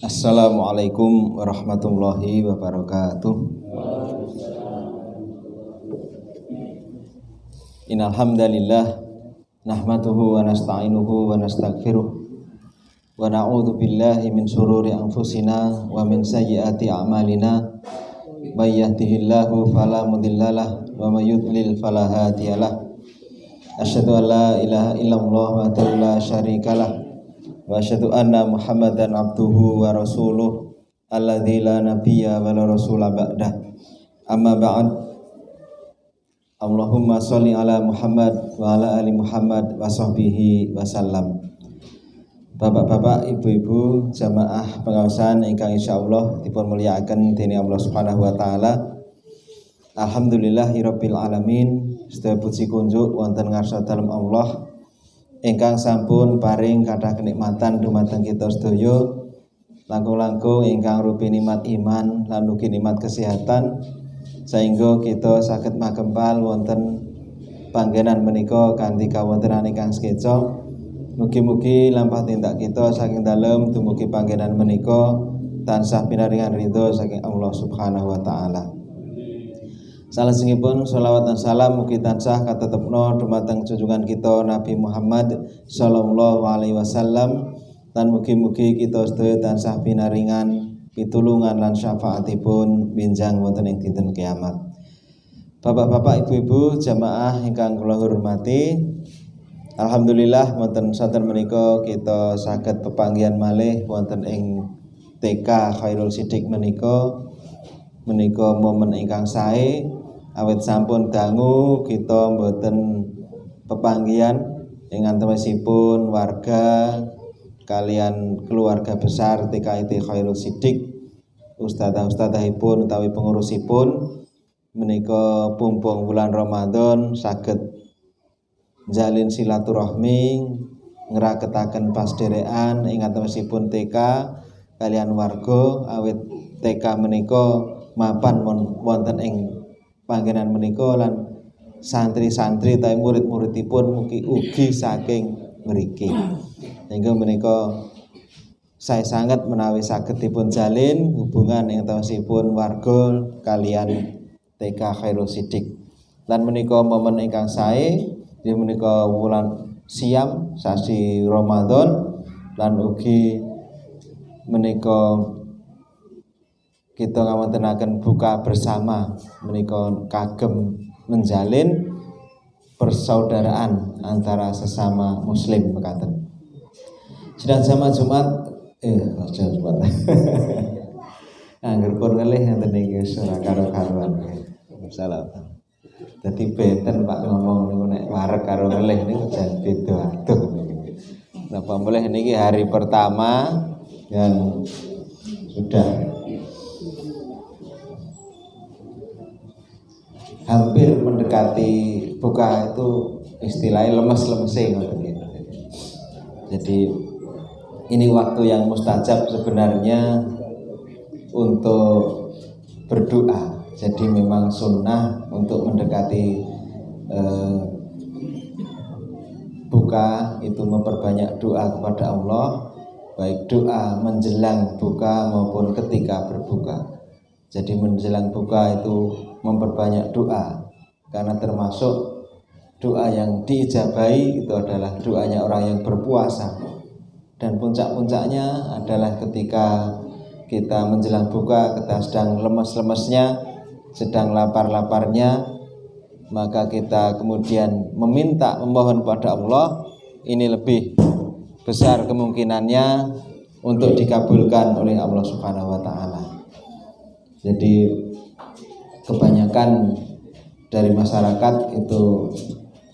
Assalamualaikum warahmatullahi wabarakatuh. Innal hamdalillah nahmaduhu wa nasta'inuhu wa nastaghfiruh wa na'udzu billahi min shururi anfusina wa min sayyiati a'malina may yahdihillahu fala mudhillalah wa may yudlil fala hadiyalah. Asyhadu an la ilaha illallah wa la syarikalah wa asyhadu anna Muhammadan abduhu wa rasuluh alladzi la nabiyya wa la rasula ba'dah. Amma ba'd. Allahumma sholli ala Muhammad wa ala ali Muhammad wa sahbihi wasallam. Bapak-bapak, ibu-ibu, jamaah pengawasan ingkang insyaallah dipun mulyakaken dening Allah Subhanahu wa taala. Alhamdulillahirabbil alamin. Sedaya puji kunjuk wonten ngarsa dalem Allah ingkang sampun paring kathah kenikmatan dumateng kita sedaya, langkung-langkung ingkang rupi nikmat iman lan ugi nikmat kesehatan, sehingga kita saged makempal wonten panggenan menika kanthi kawontenan ingkang sekeca. Mugi-mugi lampah tindak kita saking dalem dumugi panggenan menika tansah pinaringan ridho saking Allah Subhanahu wa taala. Salajengipun sholawat dan salam mugi tansah katetepna dumateng junjungan kita Nabi Muhammad sallallahu alaihi wasallam, lan mugi-mugi kita sedaya tansah pinaringan pitulungan lan syafaatipun benjang wonten ing dinten kiamat. Bapak-bapak, ibu-ibu, jamaah ingkang kula hormati, alhamdulillah wonten saten menika kita saged pepanggihan malih wonten ing TK Khairul Sidik menika momen ingkang sae. Awit sampun dangu kita mboten pepanggihan ing antawisipun warga kalian keluarga besar TKIT Khairul Sidik, ustadzah-ustadzahipun utawi pengurusipun menika pumpung bulan Ramadan saged jalin silaturahmi ngraketaken pasderekan ing antawisipun TK kalian warga. Awit TK menika mapan wonten ing panggenan menika lan santri-santri utawi murid-muridipun ugi saking mriki. Sehingga menika saya sangat menawi saged dipun jalin hubungan ing antawisipun warga kalian TK Khairul Sidik. Lan menika momen ingkang sae inggih menika wulan Syam sasi Ramadan, lan ugi menika kita ngawontenaken buka bersama menika kagem menjalin persaudaraan antara sesama muslim mekaten. Sedang zaman Jumat Jumat. Angger pun ngelih ngeten iki ora karo-karuan. Salam. Dadi benten Pak ngomong niku nek wareg karo ngelih niku jan beda aduh niki. Napa boleh niki hari pertama yang sudah hampir mendekati buka itu istilahnya lemes-lemese ngoten gitu. Jadi ini waktu yang mustajab sebenarnya untuk berdoa. Jadi memang sunnah untuk mendekati buka itu memperbanyak doa kepada Allah, baik doa menjelang buka maupun ketika berbuka. Jadi menjelang buka itu memperbanyak doa, karena termasuk doa yang diijabahi itu adalah doanya orang yang berpuasa. Dan puncak-puncaknya adalah ketika kita menjelang buka, kita sedang lemes-lemesnya, sedang lapar-laparnya, maka kita kemudian memohon kepada Allah, ini lebih besar kemungkinannya untuk dikabulkan oleh Allah Subhanahu wa taala. Jadi kebanyakan dari masyarakat itu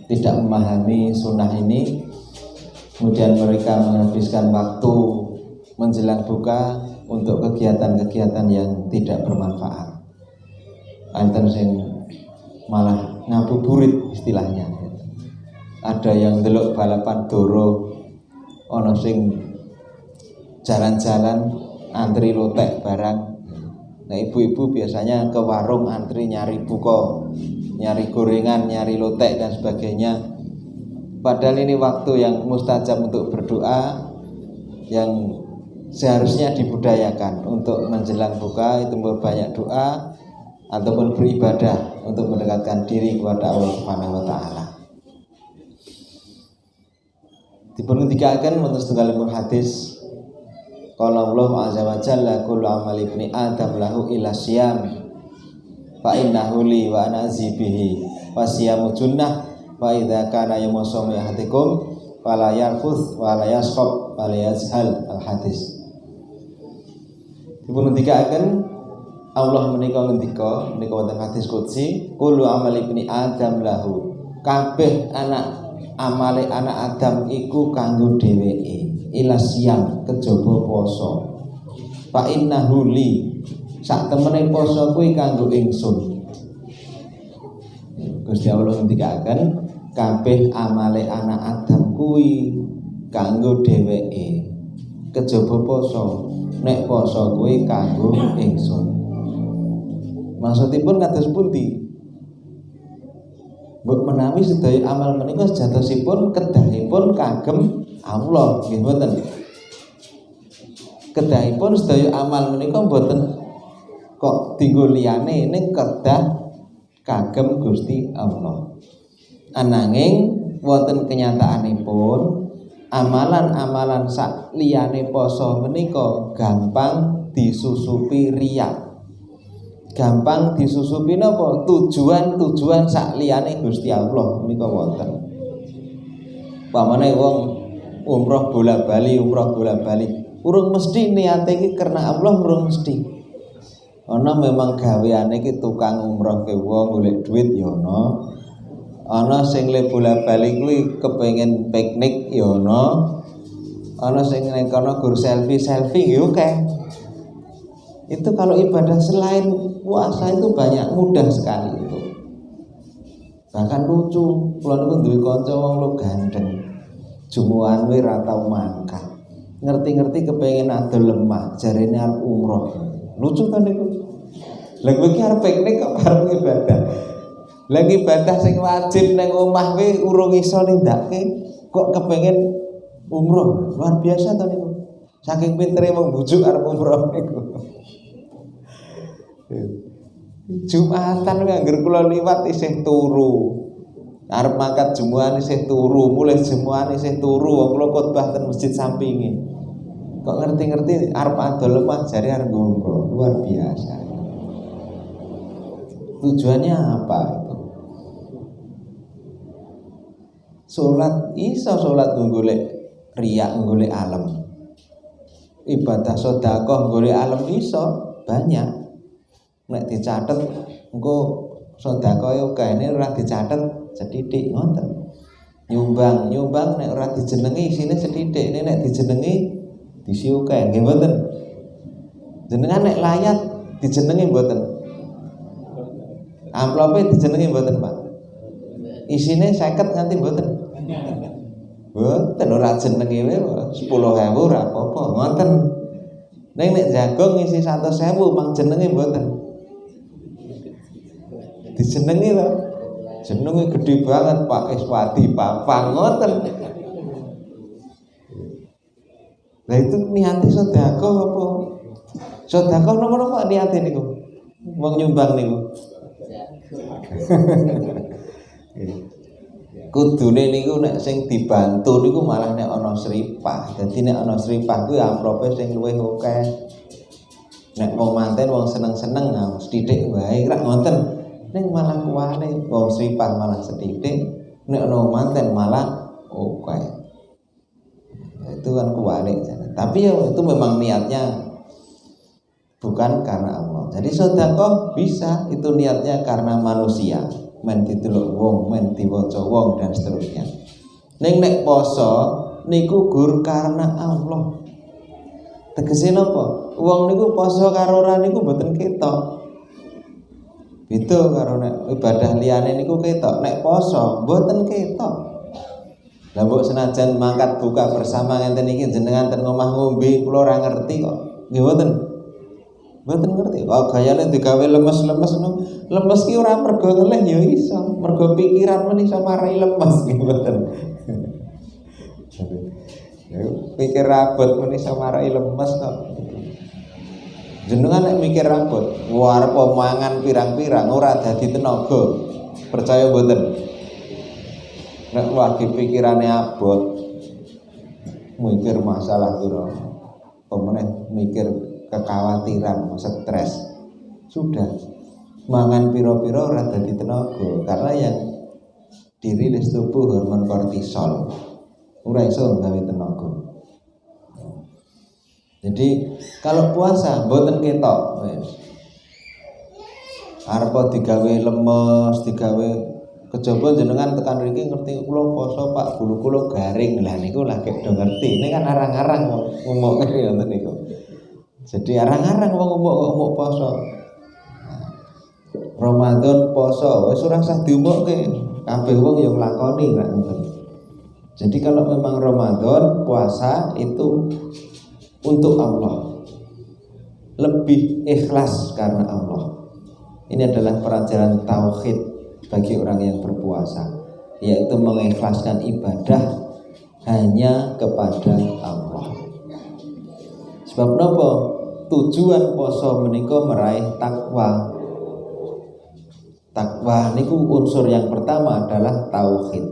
tidak memahami sunnah ini, kemudian mereka menghabiskan waktu menjelang buka untuk kegiatan-kegiatan yang tidak bermanfaat. Anten sing malah ngabuburit istilahnya. Ada yang ndelok balapan doro, ana sing jalan-jalan antri lotek barang. Nah, ibu-ibu biasanya ke warung antri nyari buko, nyari gorengan, nyari lotek dan sebagainya. Padahal ini waktu yang mustajab untuk berdoa, yang seharusnya dibudayakan untuk menjelang buka itu berbanyak doa ataupun beribadah untuk mendekatkan diri kepada Allah Subhanahu wa taala. Dipun ngendikaken wonten setunggalipun hadis qala Allah azza wa jalla kullu amali ibni adam lahu illa siyam fa innahu li wa ana azibihi wa siyamu junnah wa idza kana yawmu sawmi ahadikum fala yarfuth wa la yaskhab wa la yazhal al hadis. Dipun ngendikaken Allah menika ngendika wonten hadis qudsi kullu amali ibni adam lahu kabeh amale anak Adam iku kanggo dheweke ila siyam kejaba poso fa innahu li sak temene poso kuwi kanggo ingsun. Gusti Allah ngendikaken kabeh amale anak Adam kuwi kanggo dheweke kejaba poso nek poso kuwi kanggo ingsun. Maksudipun kados pundi? Mbok menawi sedaya amal menika sejatosipun kedahipun kagem Allah, nggih mboten. Kedahipun sedaya amal menika mboten kok dienggo liyane ning kedah kagem Gusti Allah. Ananging wonten kenyataanipun amalan-amalan sak liyane poso menika gampang disusupi riya. Gampang disusupi napa tujuan-tujuan sak liyane Gusti Allah menika wonten. Pamane wong umroh bola-bali urung mesti niate iki karena Allah, urung mesti. Ana memang gaweane iki tukang umrohke wong golek duit ya ana. Ana sing le bola-bali kuwi kepengin piknik ya ana. Ana sing ning kono gur selfie ya akeh. Itu kalau ibadah selain puasa itu banyak, mudah sekali itu. Bahkan lucu, kula niku duwe kanca wong lo gandeng. Jumuan we ra tau mangkat. Ngerti-ngerti kepengin adol lemah, jarene arep umroh. Lucu ta niku. Lah kowe iki arep piknik kok arep ibadah. Lah ibadah sing wajib nang omah we urung iso nindakake, kok kepengin umroh. Luar biasa ta niku. Saking pintere wong bujuk arep umroh niku. Jumatan nganggur kula liwat isih turu. Arep mangkat Jumuan isih turu, mulai Jumuan isih turu wong kula khotbah ten masjid sampinge. Kok ngerti-ngerti arep adol lemah jare arep umroh. Luar biasa. Tujuannya apa itu? Salat golek riya, golek alam. Ibadah sedekah golek alam iso banyak. Nek dicatet engko sedekah yo kaene ora dicatet sethithik ngoten. Nyumbang nek ora dijenengi isine sethithik, nek dijenengi disi akeh nggih mboten. Jenengan nek layat dijenengi mboten. Amplope dijenengi mboten, Pak. Isine 50 nganti mboten. Mboten ora jenengi wae 10.000 ora apa-apa ngoten. Nek jagung isi 100.000 mang jenenge mboten. Dijenengi lho. Jenenge gede banget Pak Iswadi Papang ngoten. Lah itu niati sedekah apa? Sedekah napa niate niku? Wong nyumbang niku. Kudune niku nek sing dibantu niku malah nek ana sripah. Dadi nek ana sripah kuwi amplope sing luwih akeh. Nek wong manten wong seneng-seneng sithik wae rak ngoten. Ning malah kuwale wong sripah malah sethithik, nek ana manten malah akeh. Itu kan kuwale. Tapi ya itu memang niatnya bukan karena Allah. Jadi sedekah bisa itu niatnya karena manusia, men didelok wong, men diwaca wong dan seterusnya. Ning nek poso niku gur karena Allah. Tegese napa? Wong niku poso karo ora niku mboten ketok. Beda karo nek ibadah liyane niku ketok, nek poso mboten ketok. Lah mbok senajan mangkat buka bersama ngenten iki jenengan ten omah ngombe kula ora ngerti kok. Nggih mboten. Mboten ngerti. Oh gayane digawe lemes-lemes no. Lemes ki ora mergo ngeleh ya iso, mergo pikiran men iso marai lemes nggih mboten. Mikir rabot muni samarai lemes kok. Jenengan nek mikir rabot, arep mangan pirang-pirang ora dadi tenaga. Percaya mboten? Nek lagi pikirane abot, mikir masalah kira pemeneh mikir kekhawatiran, stres. Sudah mangan piro-piro ora dadi tenaga karena yang dirilis tubuh hormon kortisol. Ora iso gawe tenaga. Jadi kalau puasa mboten ketok. Arep digawe lemes, digawe kejaba jenengan tekan mriki ngerti kula poso Pak, bulu kula garing. Lah niku lagi do ngerti. Ini kan arang-arang ngomong ngene ngoten niku. Jadi arang-arang wong ngomong poso. Ramadan poso wis ora usah diumukke. Kabeh wong ya nglakoni lak ngoten. Jadi kalau memang Ramadan puasa itu untuk Allah, lebih ikhlas karena Allah. Ini adalah pelajaran tauhid bagi orang yang berpuasa, yaitu mengikhlaskan ibadah hanya kepada Allah. Sebab napa? Tujuan poso menika meraih takwa. Takwa niku unsur yang pertama adalah tauhid.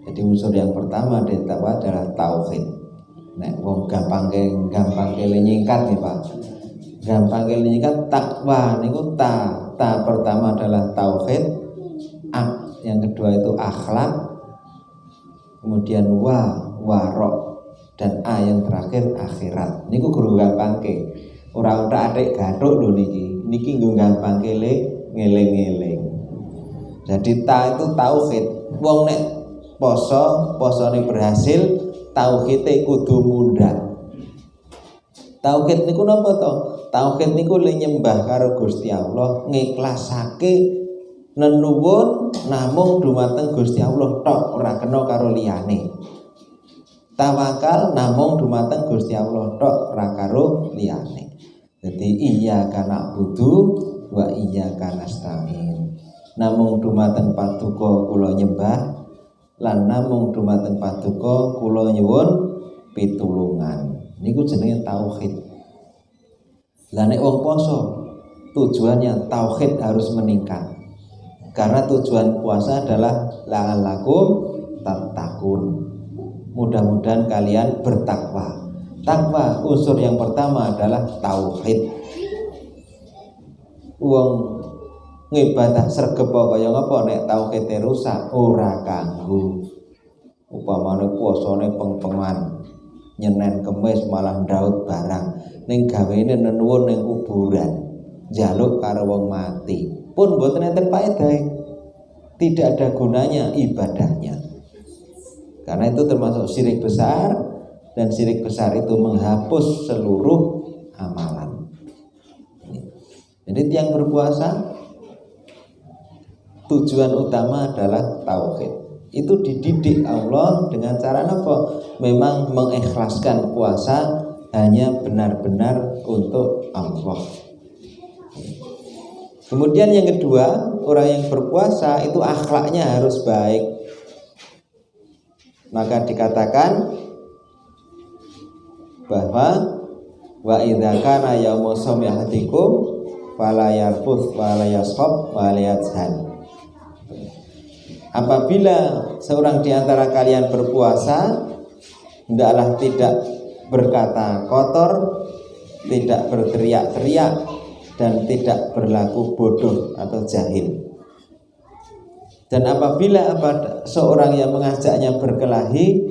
Jadi unsur yang pertama dari takwa adalah tauhid. Nek wong gampang nyingkat nih Pak. Gampang nyingkat takwa niku ta pertama adalah tauhid, yang kedua itu akhlak, kemudian warok, dan yang terakhir akhirat. Niku guru gampangke. Ora atik gathuk lho niki. Niki nggo gampangke ngeling-eling. Jadi ta itu tauhid. Wong nek posone berhasil, tauhide kudu mundhak. Tauhid niku napa to? Tauhid niku le nyembah karo Gusti Allah, ngiklasake nenuwun namung dumateng Gusti Allah tok, ora kena karo liyane. Tawakal namung dumateng Gusti Allah tok, ora karo liyane. Jadi iyyaka na'budu wa iyyaka nasta'in. Namung dumateng Paduka kula nyembah, lan namung dumateng Paduka kula nyuwun pitulungan. Niku jenenge tauhid. Lah nek wong poso tujuannya tauhid harus meningkat. Karena tujuan puasa adalah la'allakum tattaqun. Mudah-mudahan kalian bertakwa. Takwa unsur yang pertama adalah tauhid. Wong ngibadah sregep kaya ngapa nek tauhide rusak ora kanggo. Upamane puasane peng-pengan, Nyenen Kemis malah ndaut barang, ning gawene nenuwun ning kuburan, njaluk karo wong mati. Pun mboten enten faedahe. Tidak ada gunanya ibadahnya. Karena itu termasuk syirik besar, dan syirik besar itu menghapus seluruh amalan. Jadi yang berpuasa tujuan utama adalah tauhid. Itu dididik Allah dengan cara apa? Memang mengikhlaskan puasa hanya benar-benar untuk Allah. Kemudian yang kedua, orang yang berpuasa itu akhlaknya harus baik. Maka dikatakan bahwa wa idza kana yaumu shaumi ahadikum fala yarfuth wala yashab wala yadhhan. Apabila seorang di antara kalian berpuasa, hendaklah tidak berkata kotor, tidak berteriak-teriak, dan tidak berlaku bodoh atau jahil. Dan apabila seorang yang mengajaknya berkelahi,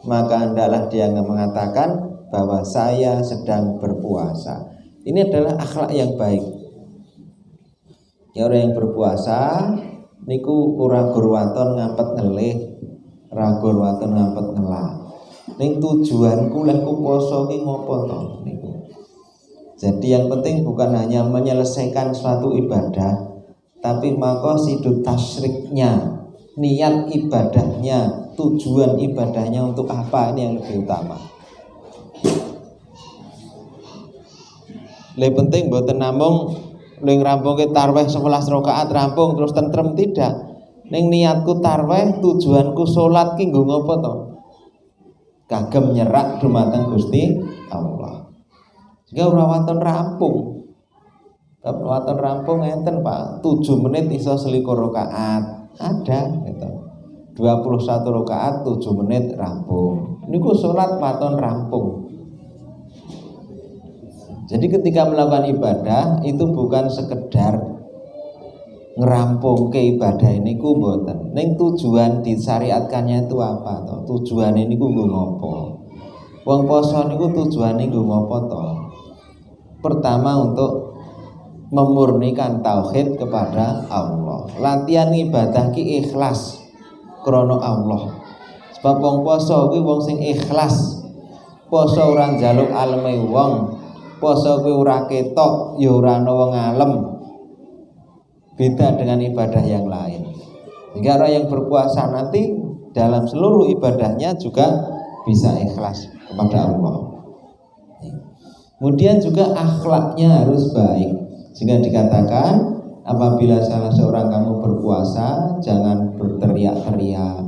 maka hendaklah dia mengatakan bahwa saya sedang berpuasa. Ini adalah akhlak yang baik. Ya, orang yang berpuasa niku ora gurwaton ngampet ngelih, ora gurwaton ngampet ngelak. Ning tujuanku lek ku poso ki ngopo to niku. Jadi yang penting bukan hanya menyelesaikan suatu ibadah, tapi maqasidut tasyriknya, niat ibadahnya, tujuan ibadahnya untuk apa, ini yang lebih utama. Lebih penting mboten namung ning rampungke tarwih 11 rakaat rampung terus tentrem, tidak. Ning niatku tarwih, tujuanku salat ki nggo ngopo to? kagem nyerak dumateng Gusti Allah. Jika ora waton rampung. Waton rampung enten Pak, 7 menit iso 21 rakaat. Ada gitu. 21 rakaat 7 menit rampung. Niku salat waton rampung. Jadi ketika melakukan ibadah itu bukan sekedar ngerampung ke ibadah ini ku mboten. Ning tujuan disyariatkannya itu apa toh? Tujuan ini ku nggo ngopo? Wong poso niku tujuane nggo ngopo toh? Pertama untuk memurnikan tauhid kepada Allah. Latihan ibadah ki ikhlas krana Allah. Sebab wong poso kuwi wong sing ikhlas. Poso ora njaluk aleme wong. Poso kuwi ora ketok, ya ora ana wong alim. Beda dengan ibadah yang lain. Jika orang yang berpuasa nanti dalam seluruh ibadahnya juga bisa ikhlas kepada Allah. Kemudian juga akhlaknya harus baik. Sehingga dikatakan apabila salah seorang kamu berpuasa jangan berteriak-teriak,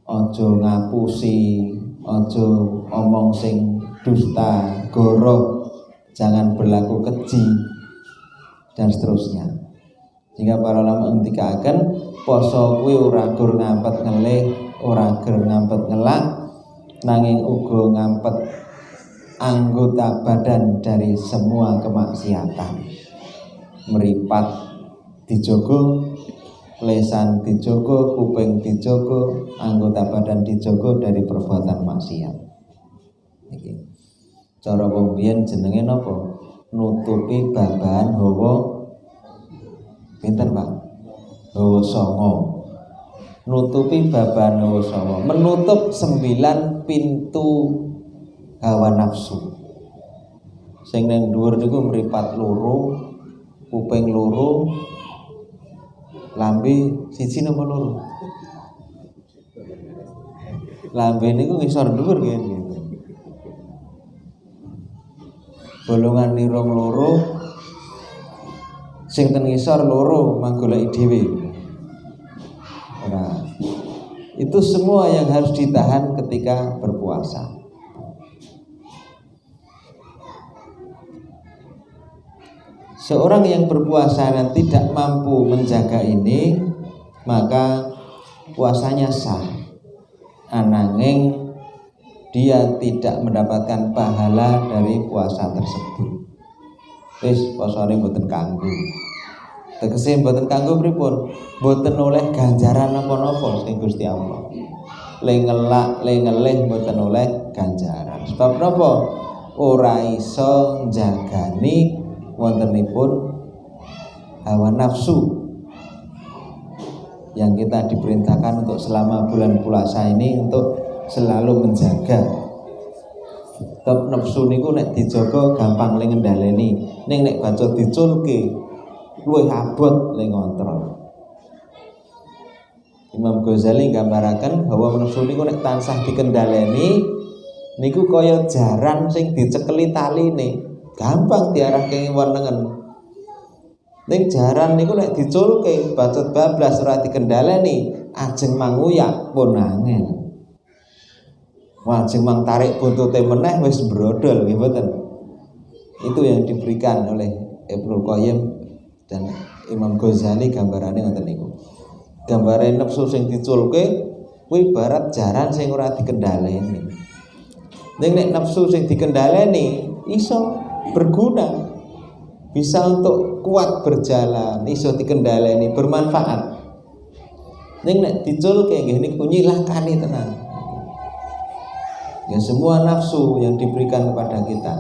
ojo ngapusi, ojo omong sing dusta, goroh, jangan berlaku keji dan seterusnya. Sehingga para ulama ngendikaken poso kuwi ora gur ngampet ngelih, ora gur ngampet ngelak, nanging uga ngampet anggota badan dari semua kemaksiatan. Meripat dijogo, lesan dijogo, kuping dijogo, anggota badan dijogo dari perbuatan maksiat. Iki. Cara wong biyen jenenge napa? Nutupi babahan hawa pinten Pak? Hawa sanga. Nutupi babahan hawa sanga, menutup 9 pintu hawa nafsu. Sing nang dhuwur niku mripat loro, kuping loro, lambe siji napa loro? Lambe niku ngisor dhuwur nggih gitu. Bolongan nirung loro, sing ten ngisor loro manggoleki dhewe. Nah, itu semua yang harus ditahan ketika berpuasa. Seorang yang berpuasa dan tidak mampu menjaga ini, maka puasanya sah. Ananging dia tidak mendapatkan pahala dari puasa tersebut. Wis posane mboten kanggo. Tegese mboten kanggo pripun? Mboten oleh ganjaran napa-napa sing Gusti Allah. Le ngelak, le ngelih mboten oleh ganjaran. Sebab napa? Ora iso njagani wontenipun hawa nafsu yang kita diperintahkan untuk selama bulan puasa ini untuk selalu menjaga. Sebab nafsu niku nek dijaga gampang le ngendhaleni, ning nek baca diculke luwih abot le ngontrol. Imam Ghazali gambaraken bahwa nafsu niku nek tansah dikendhaleni niku kaya jaran sing dicekeli taline. Gampang diarahke wenengen. Ning jaran niku nek diculke bacot bablas ora dikendhaleni, ajeng manguyak pun angel. Wajeng mang tarik buntute meneh wis brodol nggih mboten. Itu yang diberikan oleh Ibnu Qayyim dan Imam Ghazali gambarane ngoten niku. Gambare nafsu sing diculke kuwi ibarat jaran sing ora dikendhaleni. Ning nek nafsu sing dikendhaleni iso berguna, bisa untuk kuat berjalan, iso dikendhaleni, bermanfaat. Ning nek diculke nggih niku nyilakani tenan. Ya semua nafsu yang diberikan kepada kita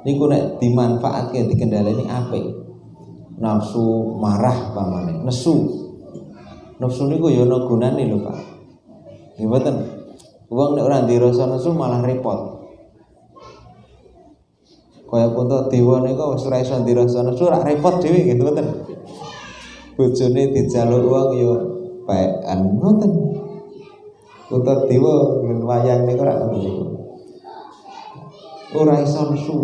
niku nek dimanfaatke dikendhaleni apik. Nafsu marah pamane, nesu. Nafsu niku ya ana gunane lho, Pak. Nggih mboten. Wong nek ora dirasa nesu malah repot. Kaya Puntadewa niku wis ora iso dirasa nesu ora repot dhewe gitu mboten. Bojone dijaluk wong ya pekan mboten. Puntadewa ngen wayang niku ora ngoten niku. Ora iso nesu.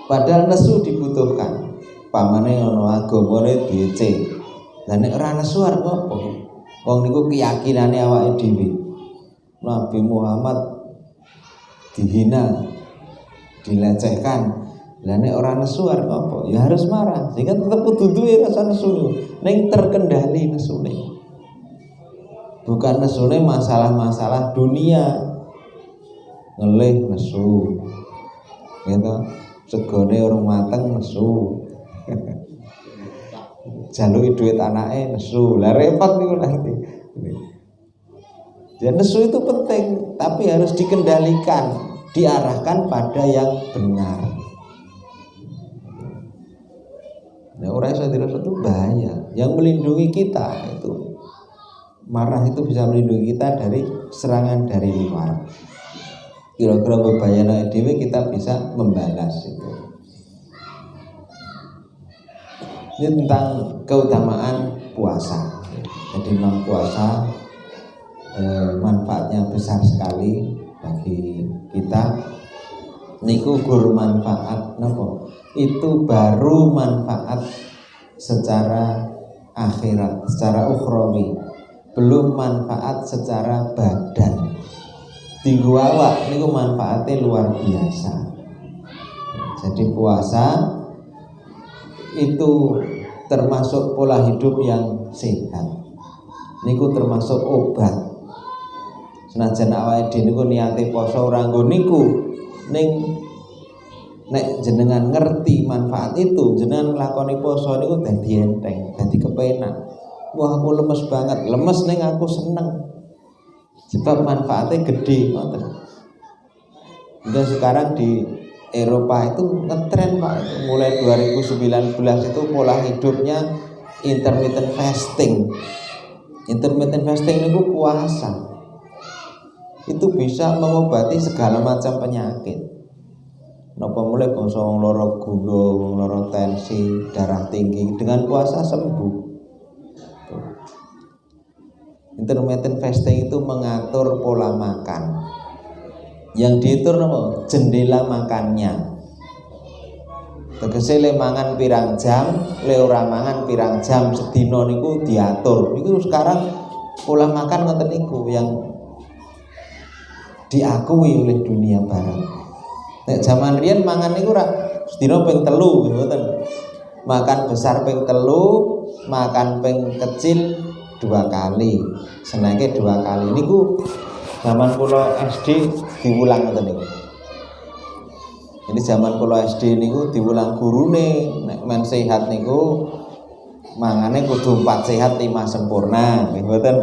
Padahal nesu dibutuhkan. Pamane ana agamane diece. Lah nek ora nesu arep apa? Wong niku keyakinane awake dhewe. Nabi Muhammad dihina, dilecehkan. Lah nek ora nesu arep apa? Ya harus marah. Sehingga tetep kudu duwe rasa nesu. Ning terkendali nesune. Bukan nesune masalah-masalah dunia. Ngelih nesu. Gitu. Segone urung mateng nesu. Jaluki duit anake nesu. Lah repot niku nanti. Ya nesu itu penting, tapi harus dikendalikan, diarahkan pada yang benar. Nah, orang yang tidak itu bahaya. Yang melindungi kita itu marah itu bisa melindungi kita dari serangan dari luar. Kira-kira bebayana dewe kita bisa membalas itu. Ini tentang keutamaan puasa. Jadi memang puasa manfaatnya besar sekali bagi kita. Niku gur manfaat napa? Itu baru manfaat secara akhirat, secara ukhrawi. Belum manfaat secara badan. Tinggu awak niku manfaatnya luar biasa. Jadi puasa itu termasuk pola hidup yang sehat. Niku termasuk obat. Senajan awake dhewe niku niate poso ora nggo niku, ning nek jenengan ngerti manfaat itu, jenengan nglakoni poso niku dadi enteng, dadi kepenak. Wah, aku lemes banget, lemes ning aku seneng. Sebab manfaatnya gede ngoten. Dan sekarang di Eropa itu ngetren Pak, itu mulai 2019 itu pola hidupnya intermittent fasting. Intermittent fasting niku puasa. Itu bisa mengobati segala macam penyakit. Napa mulai bangsa wong lara gula, wong lara tensi, darah tinggi dengan puasa sembuh. Intermittent fasting itu mengatur pola makan. Yang diatur napa? Jendela makannya. Tegese le mangan pirang jam, le ora mangan pirang jam sedina niku diatur. Niku sekarang pola makan ngoten niku yang diakui oleh dunia barat. Nek zaman riyen mangan niku ora sedina ping 3 ngoten. Makan besar ping 3, makan ping kecil 2 kali. Senake 2 kali. Niku zaman kula SD diulang ngoten niku. Jadi zaman kula SD niku diulang gurune nek men sehat niku mangane kudu 4 sehat 5 sempurna, nggih mboten.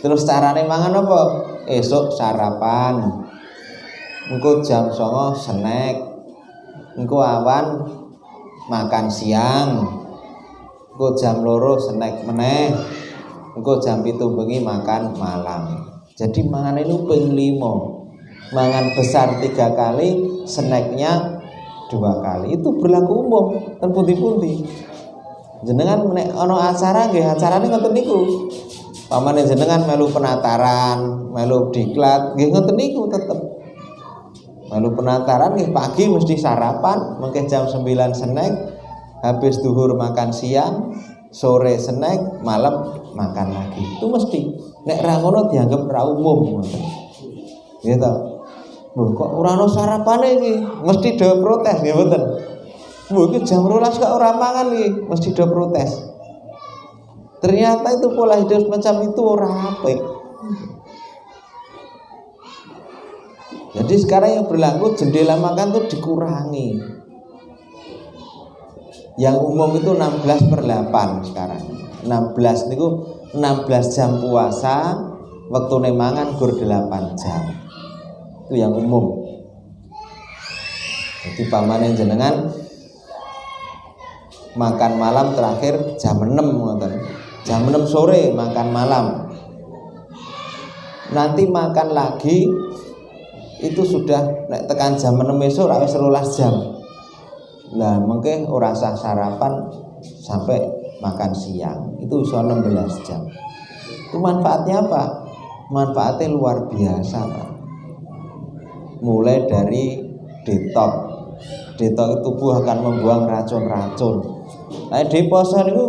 Terus carane mangan apa? Esok sarapan, engko jam 09.00 snack, engko awan makan siang, engko jam 2 snack meneh, engko jam 7 bengi makan malam. Jadi mangan itu ping 5, mangan besar 3 kali, snacknya 2 kali. Itu berlaku umum ten pundi-pundi. Jenengan nek ana acara nggih, acarane ngoten niku. Pamane jenengan melu penataran, melu diklat, nggih ngoten niku tetep. Melu penataran nggih pagi mesti sarapan, mengke jam 9 snack, habis duhur makan siang, sore snack, malam makan lagi. Itu mesti. Nek ra ngono dianggap ra umum ngoten. Nggih to. Lho kok ora ono sarapane iki? Mesti do protes nggih mboten. Lho iki jam 12 kok ora mangan iki, mesti do protes. Ternyata itu pola hidup semacam itu ora apik. Jadi sekarang yang berlaku jendela makan itu dikurangi. Yang umum itu 16/8 sekarang. 16 niku 16 jam puasa, wektune mangan gur 8 jam. Itu yang umum. Jadi pamane jenengan makan malam terakhir jam 6 ngoten. Jam 6 sore makan malam. Nanti makan lagi itu sudah nek tekan jam 6 esuk ra wis 12 jam. Lah mengke ora sah sarapan sampai makan siang. Itu iso 16 jam. Itu manfaatnya apa? Manfaatnya luar biasa, Pak. Mulai dari detox. Detox tubuh akan membuang racun-racun. Nah, di poso niku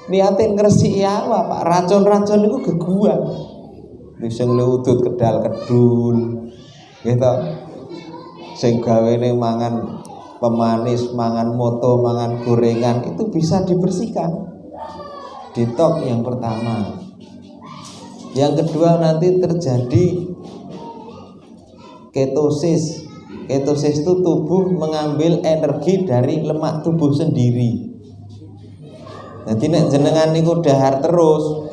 niate ngresiki awak, Pak. Racun-racun niku geguang. Sing lutut kedal kedul. Gitu. Sing gawene mangan pemanis, mangan moto, mangan gorengan itu bisa dibersihkan. Detox yang pertama. Yang kedua nanti terjadi ketosis. Ketosis itu tubuh mengambil energi dari lemak tubuh sendiri. Jadi nek jenengan niku dahar terus,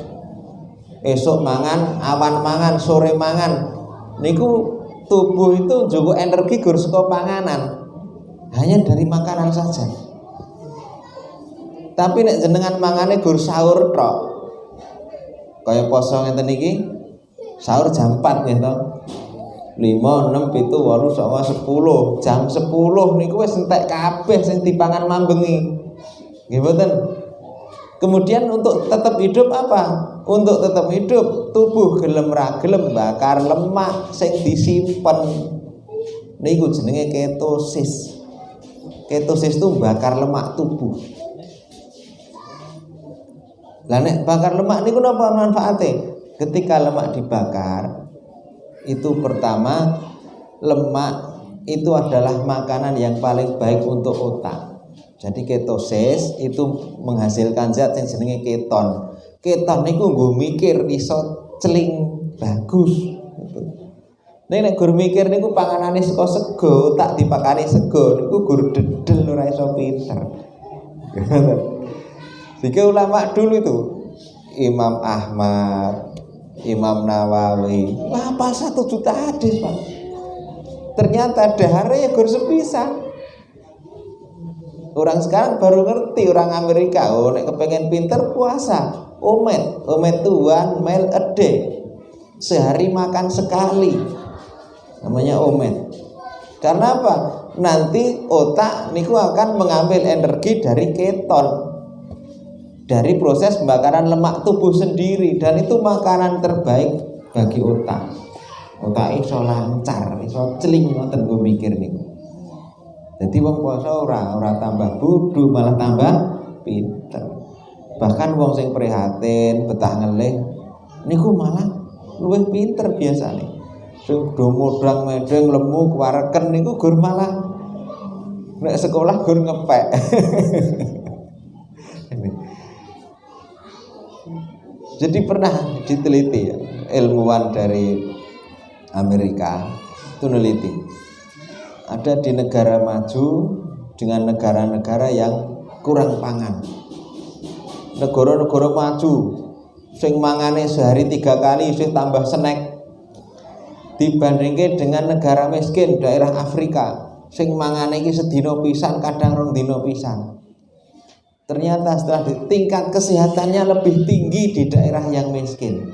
esok mangan, awan mangan, sore mangan, niku tubuh itu juga energi gur saka panganan. Hanya dari makanan saja. Tapi nek jenengan mangane gur sahur tok. Kaya poso ngeten iki, sahur jam 4 nggih to. 5, 6, 7, 8, 9, 10. Jam 10 niku wis entek kabeh sing dipangan mambengi. Nggih mboten? Kemudian untuk tetap hidup apa? Untuk tetap hidup tubuh gelem ra gelem bakar lemak sing disimpen. Niku jenenge ketosis. Ketosis itu bakar lemak tubuh. Lah nek bakar lemak niku napa manfaate? Ketika lemak dibakar, itu pertama, lemak itu adalah makanan yang paling baik untuk otak. Jadi ketosis itu menghasilkan zat yang jenenge keton. Keton niku nggo mikir iso celing bagus. Nek gur mikir niku panganane saka sego, tak dipakani sego niku gur dedel ora iso pinter. Jika ulama dulu itu Imam Ahmad, Imam Nawawi, apa 1 juta hadis, Pak. Ternyata daharnya gur sepisan. Orang sekarang baru ngerti, orang Amerika, nek kepengen pinter puasa, omet one meal a day. Sehari makan sekali. Namanya omet. Karena apa? Nanti otak niku akan mengambil energi dari keton. Dari proses pembakaran lemak tubuh sendiri, dan itu makanan terbaik bagi otak. Otak iso lancar, iso celing ngoten nggo mikir niku. Jadi wong puasa ora tambah bodoh, malah tambah pinter. Bahkan wong sing prihatin, betah ngelih niku malah luwih pinter biasane. Sing do modang medeng lemu kuwareken niku gur malah nek sekolah gur ngepek. Jadi pernah diteliti ya, ilmuwan dari Amerika itu neliti. Ada di negara maju dengan negara-negara yang kurang pangan. Negara-negara maju sing mangane sehari 3 kali isih tambah snack. Dibandingke dengan negara miskin daerah Afrika sing mangane iki sedina pisan, kadang 2 dina pisan. Ternyata setelah tingkat kesehatannya lebih tinggi di daerah yang miskin.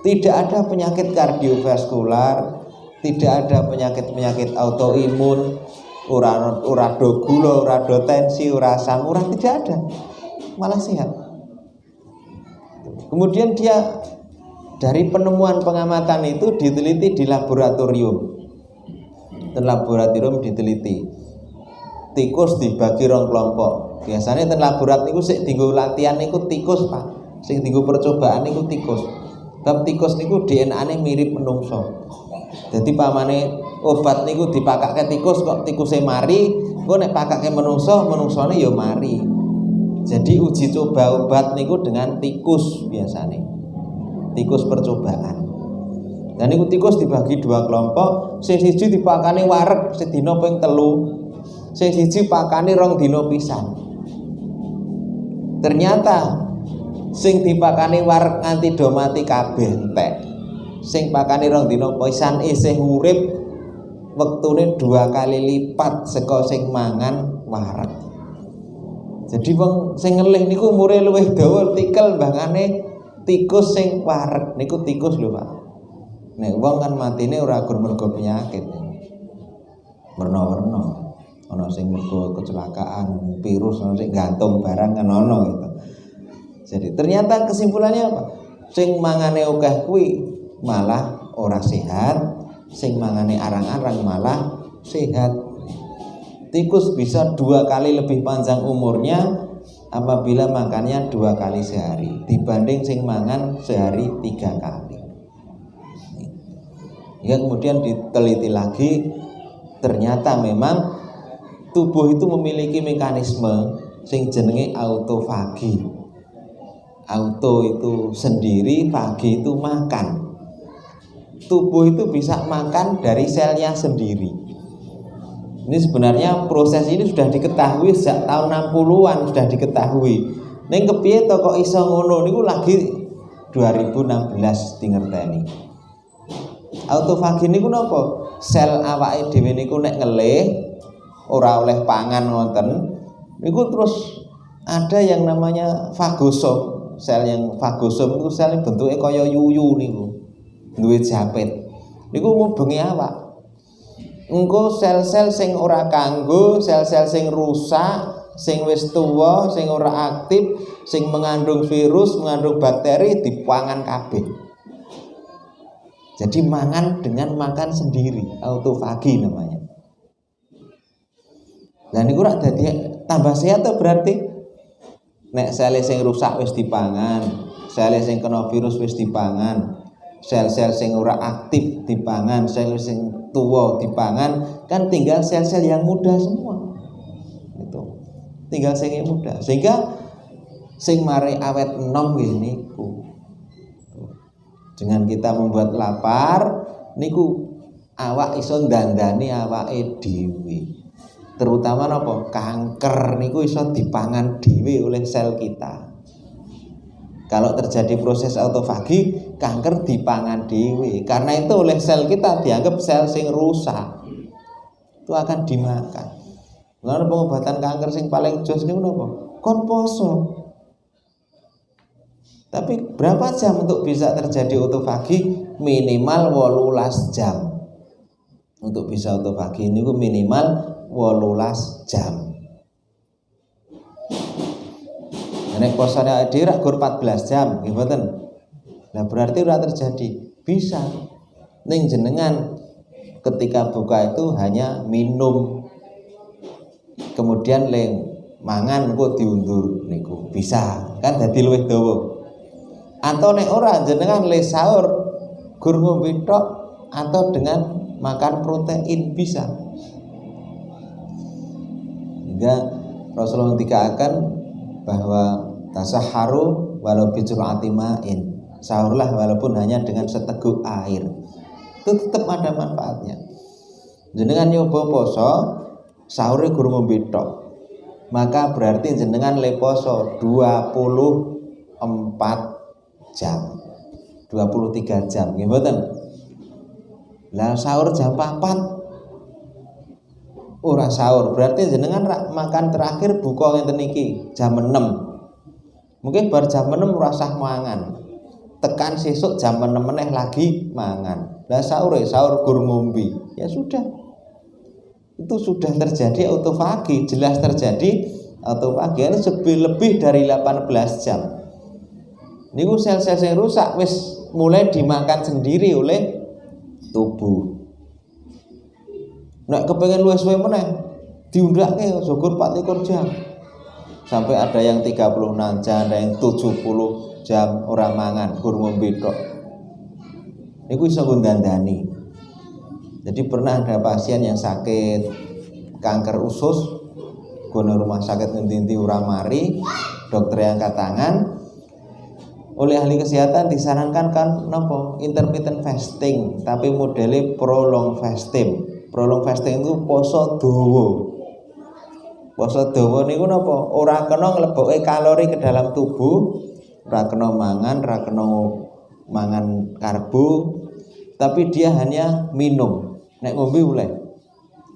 Tidak ada penyakit kardiovaskular, tidak ada penyakit-penyakit autoimun, ora do gula, ora do tensi, ora asam urat, tidak ada. Malah sehat. Kemudian dia dari penemuan pengamatan itu diteliti di laboratorium. Dan laboratorium diteliti. Tikus dibagi 2 kelompok. Biasanya ten laborat niku sik dienggo latihan niku tikus, Pak. Sing dienggo percobaan niku tikus. Sebab tikus niku DNA-ne mirip menungso. Jadi pamane obat niku dipakake tikus kok tikuse mari, engko nek pakake menungso, menungsone ya mari. Jadi uji coba obat niku dengan tikus biasane. Tikus percobaan. Dan niku tikus dibagi 2 kelompok, sing siji dipakani wareg sedina ping 3. Sing siji pakani 2 dina pisan. Ternyata sing dipakani wareg nganti do mati kabeh entek. Sing pakani 2 dina pisan isih urip, wektune 2 kali lipat saka sing mangan wareg. Jadi wong sing ngelih niku umure luwih dawa tikel mbangane tikus sing wareg niku tikus lho, Pak. Nek wong kan matine ora gur mergo penyakit. Werna-werna. Ana sing mergo kecelakaan, virus, ana sing gantung barang kan ana gitu. Jadi ternyata kesimpulannya apa? Sing mangane akeh kuwi malah ora sehat, sing mangane arang-arang malah sehat. Tikus bisa 2 kali lebih panjang umurnya apabila makannya 2 kali sehari dibanding sing mangan sehari 3 kali. Ya, kemudian diteliti lagi, ternyata memang tubuh itu memiliki mekanisme sing jenenge autofagi. Auto itu sendiri, fagi itu makan. Tubuh itu bisa makan dari selnya sendiri. Ini sebenarnya proses ini sudah diketahui sejak tahun 60-an, sudah diketahui. Ning kepiye to kok iso ngono niku lagi 2016 dingerteni. Autofagi niku napa? Sel awake dhewe niku nek ngelih ora oleh pangan ngoten niku terus ada yang namanya fagosom. Sel yang fagosom itu sel bentuknya kaya yuyu niku. Duwe japit. Niku ngubengi awak. Engko sel-sel sing ora kanggo, sel-sel sing rusak, sing wis tuwa, sing ora aktif, sing mengandung virus, mengandung bakteri dipangan kabeh. Jadi mangan dengan makan sendiri, autofagi namanya. Lah niku rak dadi tambah sehat to berarti. Nek sel sing rusak wis dipangan, sel sing kena virus wis dipangan, sel-sel sing ora aktif dipangan, sel sing tuwa dipangan, kan tinggal sel-sel yang muda semua. Itu. Tinggal sing muda. Sehingga sing mari awet enom nggih niku. Dengan kita membuat lapar niku awak iso ndandani awake dhewe. Terutama napa? Kanker niku iso dipangan dhewe oleh sel kita. Kalau terjadi proses autofagi, kanker dipangan dhewe. Karena itu oleh sel kita dianggap sel sing rusak. Itu akan dimakan. Lalu pengobatan kanker sing paling jos niku napa? Kon poso. Tapi berapa jam untuk bisa terjadi autofagi? Minimal 18 jam. Untuk bisa autofagi ini minimal 18 jam. Nek posone dhewe rak gur 14 jam, nggih mboten. Nah berarti ora terjadi. Bisa. Ning jenengan ketika buka itu hanya minum. Kemudian leng mangan kok diundur niku. Bisa. Kan dadi luwih dawa. Atau nek ora jenengan le sahur gur ngombe tok atau dengan makan protein bisa. Hingga Rasulullah dikatakan bahwa tasaharu walau bijur'ati ma'in. Sahurlah walaupun hanya dengan seteguk air. Itu tetap ada manfaatnya. Jenengan nyoba poso, sahurnya gur ngombe tok. Maka berarti jenengan le poso 24 jam 23 jam nggih mboten. Lah sahur jam 4 ora sahur berarti jenengan makan terakhir buka ngenten iki jam 6. Mungkin bar jam 6 ora usah mangan. Tekan sesuk jam 6 meneh lagi mangan. Lah sahur gur ngombe. Ya sudah. Itu sudah terjadi autofagi, jelas terjadi autofagi ini lebih dari 18 jam. Niku sel-sel yang rusak wis mulai dimakan sendiri oleh tubuh. Nek kepengen luwih suwe meneh diundake syukur 24 jam. Sampai ada yang 36 jam, ada yang 70 jam ora mangan, gur ngombe tok. Niku iso ngundandani. Jadi pernah ada pasien yang sakit kanker usus, gono rumah sakit ngendi-endi ora mari, dokter yang angkat tangan. Oleh ahli kesehatan disarankan kan napa? Intermittent fasting, tapi modelnya prolong fasting. Prolong fasting itu poso dawa. Poso dawa niku napa? Ora kena nglebokke kalori ke dalam tubuh, ora kena mangan, ora kena mangan karbo, tapi dia hanya minum. Nek ngombe oleh.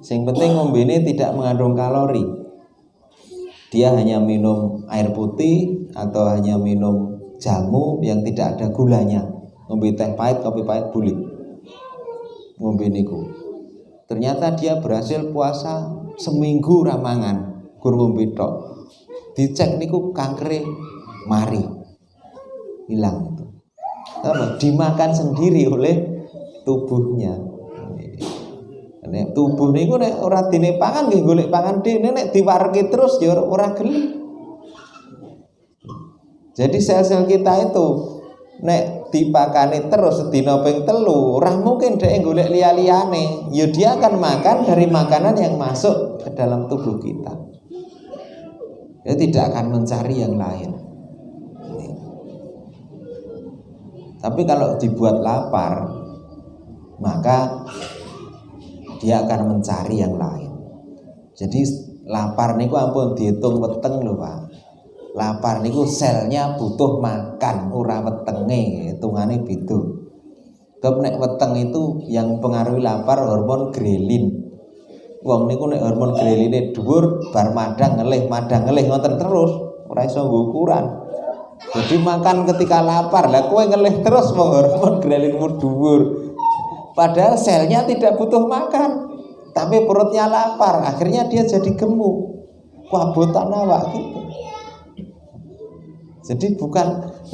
Sing penting ngombene tidak mengandung kalori. Dia hanya minum air putih atau hanya minum jamu yang tidak ada gulanya. Ngombe teh pahit, kopi pahit boleh. Ngombe niku. Ternyata dia berhasil puasa seminggu ramangan, gur ngombe tok. Dicek niku kankere mari. Hilang itu. Apa? Dimakan sendiri oleh tubuhnya. Nek tubuh niku nek ora dene pangan nggih golek pangan dene, nek diwarke terus ya ora gelem. Jadi sel-sel kita itu nek dipakani terus sedina ping 3 ora mungkin dhek golek liya-liyane. Ya dia akan makan dari makanan yang masuk ke dalam tubuh kita. Dia tidak akan mencari yang lain. Tapi kalau dibuat lapar, maka dia akan mencari yang lain. Jadi lapar niku ampun dihitung weteng lho Pak. Lapar niku selnya butuh makan, ora wetenge, hitungane beda. Sebab nek weteng itu yang pengaruhi lapar hormon grelin. Wong niku nek hormon greline dhuwur bar madang ngelih ngoten terus, ora iso nggo ukuran. Jadi makan ketika lapar, lah kowe ngelih terus wong hormon grelinmu dhuwur. Padahal selnya tidak butuh makan, tapi perutnya lapar, akhirnya dia jadi gemuk, kuabotan awak gitu. Jadi bukan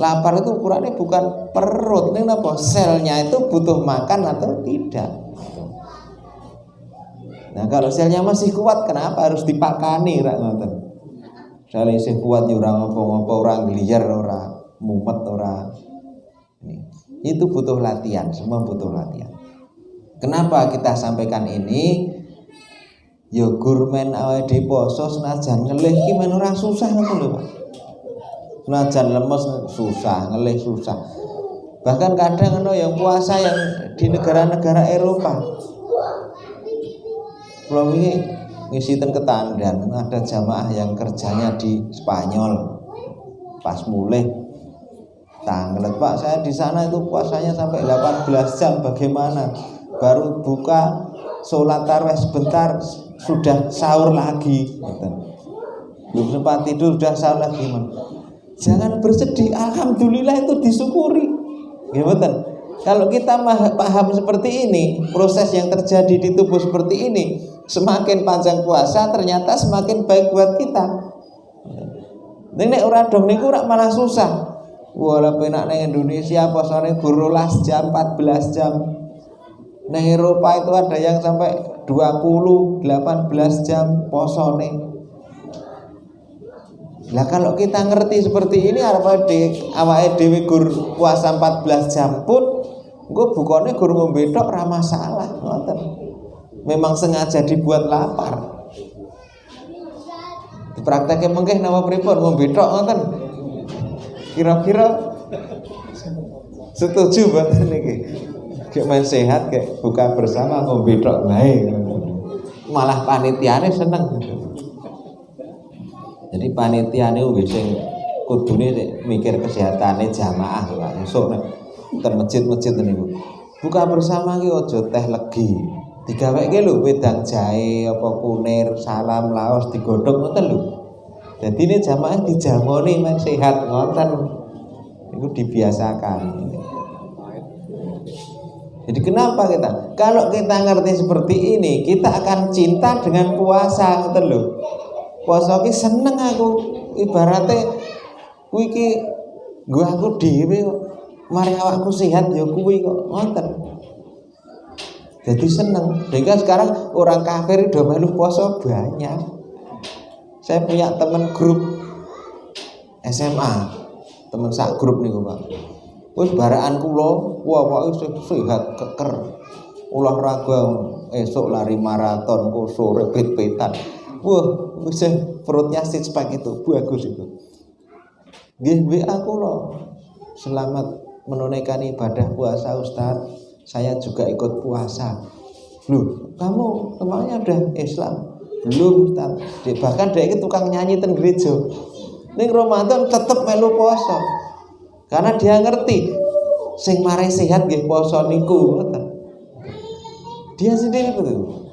lapar itu ukurannya bukan perut, ini apa? Selnya itu butuh makan atau tidak. Nah kalau selnya masih kuat, kenapa harus dipakani? Selnya masih kuat, orang ngopo-ngopo, orang geliar, orang mumet, orang itu butuh latihan, semua butuh latihan. Kenapa kita sampaikan ini? Ya gurmen awake dhewe poso senajan ngelih ki men ora susah ngono lho Pak. Senajan lemes susah, ngelih susah. Bahkan kadang ono yang puasa yang di negara-negara Eropa. Kalau ini ngisi ten ketandan, ada jamaah yang kerjanya di Spanyol. Pas mulai tanglet Pak, saya di sana itu puasanya sampai 18 jam bagaimana? Baru buka sholat tarawih sebentar sudah sahur lagi, belum sempat tidur sudah sahur lagi. Jangan bersedih, alhamdulillah itu disyukuri. Gimana? Kalau kita paham seperti ini, proses yang terjadi di tubuh seperti ini, semakin panjang puasa ternyata semakin baik buat kita. Nek ora dong niku ora malah susah. Wala penak nang Indonesia puasane 12 jam, 14 jam. Nang Eropa itu ada yang sampai 20, 18 jam posone. Lah kalau kita ngerti seperti ini awake dhewe gur puasa 14 jam pun engko bukane gur ngombe tok ora masalah, ngoten. Memang sengaja dibuat lapar. Dipraktekke mengke napa pripun ngombe tok ngoten. Kira-kira setuju mboten niki? Kayak main sehat kayak buka bersama ngombe tok bae. Malah panitiane seneng. Jadi panitia niku nggih sing kudune mikir kesehatane jamaah Pak. Esuk nek ten masjid-masjid niku. Buka bersama ki aja teh legi. Digaweke lho wedang jahe apa kunir, salam, laos digodhog ngoten lho. Dadi ne jamaah dijamoni men sehat ngoten. Niku dibiasakan. Jadi kenapa kita? Kalau kita ngerti seperti ini, kita akan cinta dengan puasa, ngoten lho. Puasa ki seneng aku, ibaratnya kuwi ki nggo aku dhewe kok. Mari awakku sehat ya kuwi kok, ngoten. Jadi seneng. Sehingga sekarang orang kafir udah melu puasa banyak. Saya punya teman grup SMA, teman sak grup niku Pak. Wis baraan kula, wah Pak sehat keker. Olahraga esok lari maraton, kok sore pit-pitan. Wah, wis perutnya six pack itu, bagus itu. Nggih WA kula. Selamat menunaikan ibadah puasa Ustaz. Saya juga ikut puasa. Loh, kamu temannya udah Islam? Belum Ustaz. Bahkan dia itu tukang nyanyi ten gereja. Ning Ramadan tetep melu puasa. Karena dia ngerti sing mari sehat nggih poso niku ngoten. Dia sendiri betul.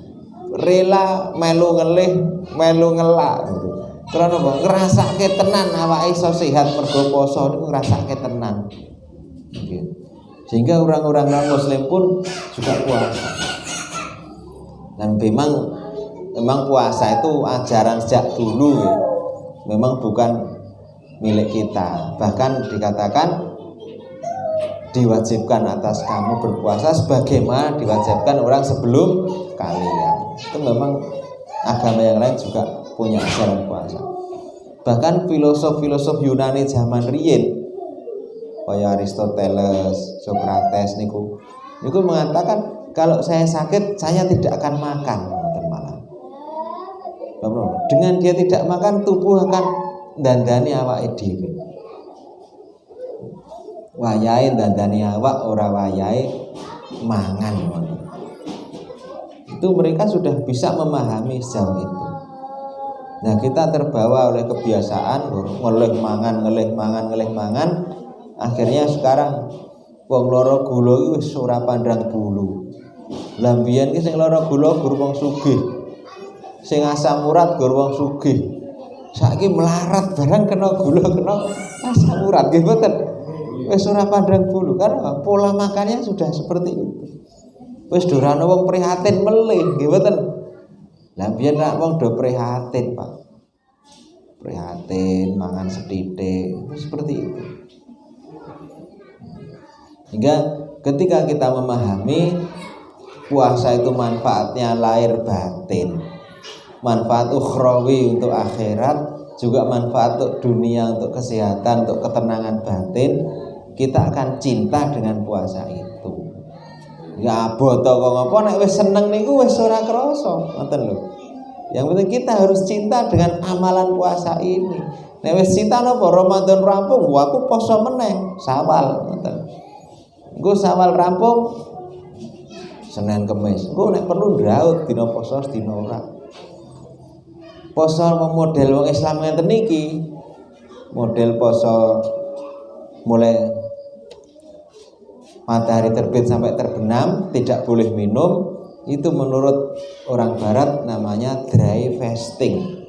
Rela melu ngelih, melu ngelak gitu. Karena apa? Ngrasake tenan awake iso sehat mergo poso niku ngrasake tenan. Gitu. Sehingga orang-orang non-muslim pun juga puasa. Dan memang puasa itu ajaran sejak dulu ya. Memang bukan milik kita. Bahkan dikatakan diwajibkan atas kamu berpuasa sebagaimana diwajibkan orang sebelum kalian. Itu memang agama yang lain juga punya ajaran puasa. Bahkan filosof-filosof Yunani zaman riyin kaya Aristoteles, Socrates niku mengatakan kalau saya sakit saya tidak akan makan, malah. Dengan dia tidak makan tubuh akan dandani awake dhewe. Wayahe dandani awak ora wayahe mangan. Itu mereka sudah bisa memahami sejauh itu. Nah, kita terbawa oleh kebiasaan ngeleh mangan. Akhirnya sekarang wong lara gula wis ora pandang bulu. Lah mbiyen ki sing lara gula gur wong sugih. Sing asam urat gur wong sugih. Saiki melarat barang kena gula kena asam urat nggih mboten. Wis ora pandang bulu karena pola makannya sudah seperti itu. Wis dorane wong prihatin melih nggih mboten. Lah biyen rak wong do prihatin, Pak. Prihatin mangan sethithik seperti itu. Hingga ketika kita memahami puasa itu manfaatnya lahir batin, manfaat ukhrawi untuk akhirat, juga manfaat untuk dunia, untuk kesehatan, untuk ketenangan batin, kita akan cinta dengan puasa itu. Ya aboto kok ngopo nek wis seneng niku wis ora krasa, ngoten lho. Yang penting kita harus cinta dengan amalan puasa ini. Nek wis cinta napa Ramadan rampung, aku poso meneh, Syawal, ngoten. Engko Syawal rampung Senin Kamis. Engko nek perlu ndaut dina poso dina ora. Poso model wong Islam ngeten iki. Model poso mulai matahari terbit sampai terbenam, tidak boleh minum. Itu menurut orang barat namanya dry fasting,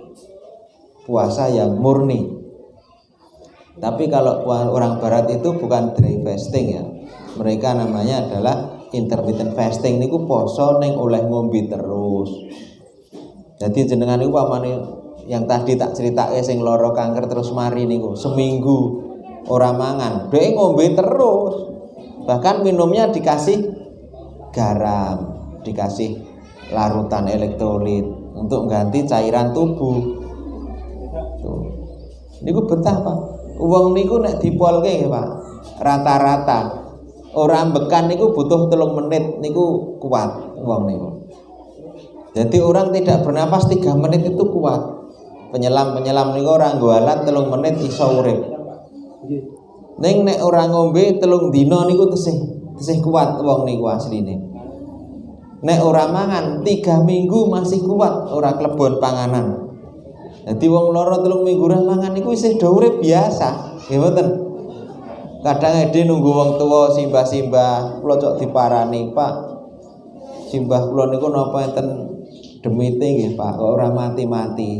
puasa yang murni. Tapi kalau orang barat itu bukan dry fasting ya, mereka namanya adalah intermittent fasting. Niku poso neng oleh ngombe terus. Jadi jenengan niku pamane yang tadi tak ceritake sing lara kanker terus mari niku seminggu ora mangan, dhek ngombe terus. Bahkan minumnya dikasih garam, dikasih larutan elektrolit untuk ganti cairan tubuh. Tuh. Niku betah, Pak. Wong niku nek dipolke, Pak, rata-rata orang bekan niku butuh 3 menit niku kuat wong niku. Jadi orang tidak bernapas 3 menit itu kuat. Penyelam niku orang goalan 3 menit iso urip. Ning nek ora ngombe 3 dina niku tesih kuat wong niku asline. Nek ora mangan 3 minggu masih kuat, ora klebon panganan. Dadi wong lara 3 minggu ora mangan niku isih do urip biasa, nggih mboten. Kadang ede nunggu wong tuwa simbah-simbah, kula cok diparani, Pak. Simbah kula niku napa enten demite nggih, Pak, kok ora mati-mati.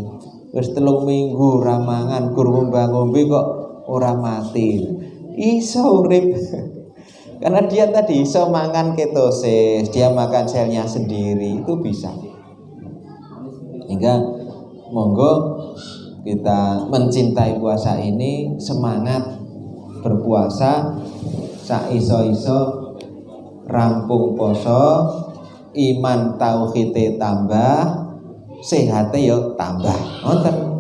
Wis 3 minggu ora mangan, gur ngombe kok ora mati. Iso urip. Karena dia tadi iso makan ketosis, dia makan selnya sendiri, itu bisa. Hingga monggo kita mencintai puasa ini, semangat berpuasa, sak iso-iso rampung poso, iman tauhide tambah, sehate yo tambah. Ngoten.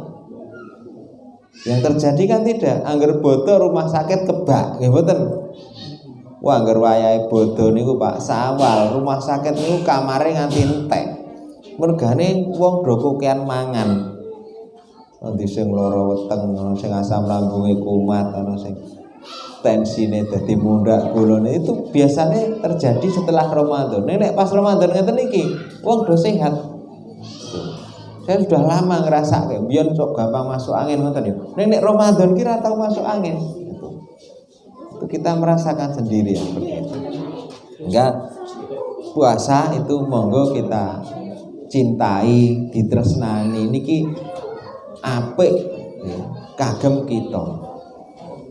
Yang terjadi kan tidak, angger bodo rumah sakit kebak, nggih mboten. Wah, angger wayahe bodo niku Pak, Syawal rumah sakit niku kamare nganti entek. Mergane wong do kokean mangan. Nanti sing lara weteng, sing asam lambunge kumat, ana sing tensine dadi mundhak gulane, itu biasanya terjadi setelah Ramadan. Nek pas Ramadan ngeten iki, wong do sehat. Saya sudah lama ngerasa kayak biyen sok gampang masuk angin ngoten ya. Nek Ramadan ki ora tau masuk angin. Itu kita merasakan sendiri ya seperti itu. Enggak, puasa itu monggo kita cintai, ditresnani niki apik ya, kagem kita.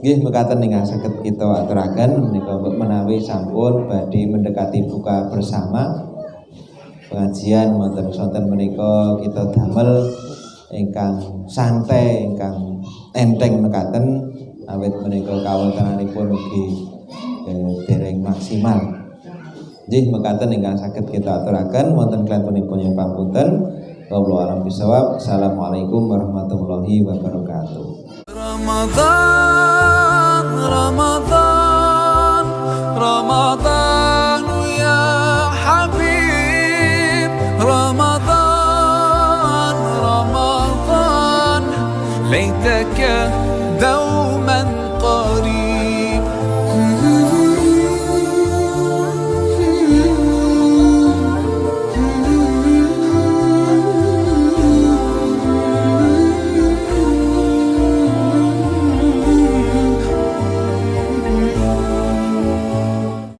Nggih mekaten ingkang saged kita aturaken menika menawi sampun badhe mendekati buka bersama. Pengajian wonten sonten menika kita damel ingkang santai, ingkang enteng mekaten awit menika kawontenanipun ugi dereng maksimal. Nggih mekaten ingkang saged kita aturaken wonten klanipun yang pamunten. Wallahu a'lam bishawab. Assalamualaikum warahmatullahi wabarakatuh. Ramadan ليتك